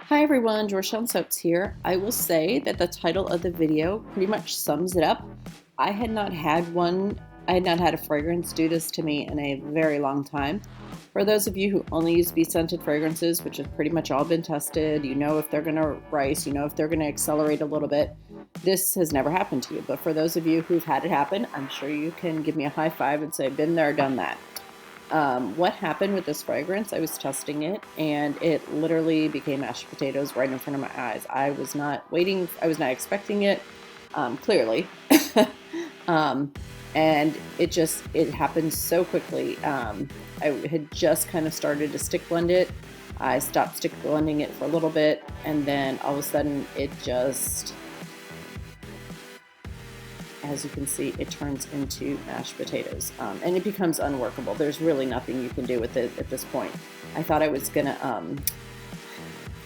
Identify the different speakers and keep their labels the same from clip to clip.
Speaker 1: Hi everyone, Georgetown Soaps here. I will say that the title of the video pretty much sums it up. I had not had a fragrance do this to me in a very long time. For those of you who only use BeScented fragrances, which have pretty much all been tested, you know if they're going to rise, you know if they're going to accelerate a little bit. This has never happened to you, but for those of you who've had it happen, I'm sure you can give me a high five and say, been there, done that. What happened with this fragrance, I was testing it and it literally became mashed potatoes right in front of my eyes. I was not expecting it, clearly. And it happened so quickly. I had just kind of started to stick blend it. I stopped stick blending it for a little bit, and then all of a sudden it just, as you can see, it turns into mashed potatoes, and it becomes unworkable. There's really nothing you can do with it at this point. I thought I was gonna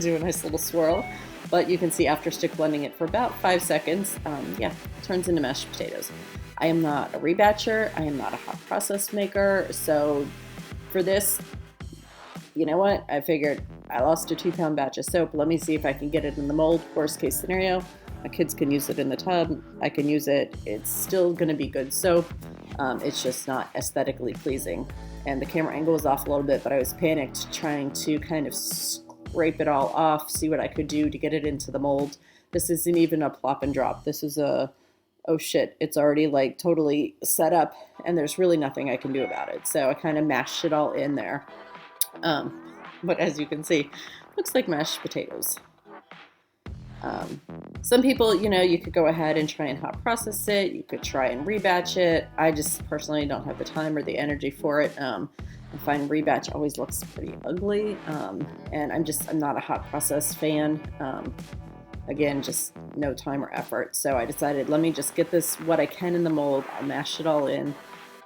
Speaker 1: do a nice little swirl, but you can see after stick blending it for about 5 seconds, yeah, it turns into mashed potatoes. I am not a rebatcher. I am not a hot process maker. So for this, you know what? I figured I lost a 2-pound batch of soap. Let me see if I can get it in the mold. Worst case scenario, my kids can use it in the tub. I can use it. It's still going to be good soap. It's just not aesthetically pleasing. And the camera angle was off a little bit, but I was panicked trying to kind of scrape it all off, see what I could do to get it into the mold. This isn't even a plop and drop. This is oh shit, it's already like totally set up and there's really nothing I can do about it. So I kind of mashed it all in there. But as you can see, looks like mashed potatoes. Some people, you could go ahead and try and hot process it. You could try and rebatch it. I just personally don't have the time or the energy for it. I find rebatch always looks pretty ugly. And I'm not a hot process fan. Again, just no time or effort. So I decided, let me just get this, what I can in the mold. I'll mash it all in.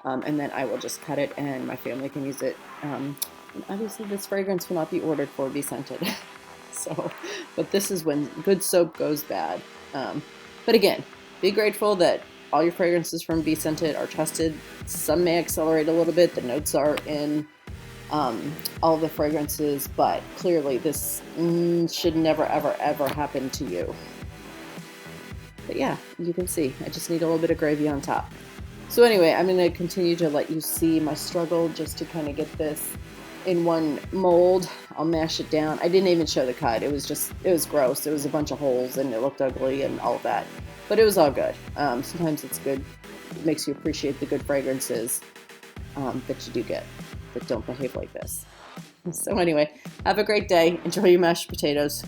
Speaker 1: And then I will just cut it and my family can use it. And obviously this fragrance will not be ordered for BeScented. So, but this is when good soap goes bad. But again, be grateful that all your fragrances from BeScented are tested. Some may accelerate a little bit. The notes are in all the fragrances, but clearly this should never, ever, ever happen to you. But yeah, you can see, I just need a little bit of gravy on top. So anyway, I'm going to continue to let you see my struggle just to kind of get this in one mold. I'll mash it down. I didn't even show the cut. It was gross. It was a bunch of holes and it looked ugly and all of that. But it was all good. Sometimes it's good. It makes you appreciate the good fragrances that you do get, but don't behave like this. So anyway, have a great day. Enjoy your mashed potatoes.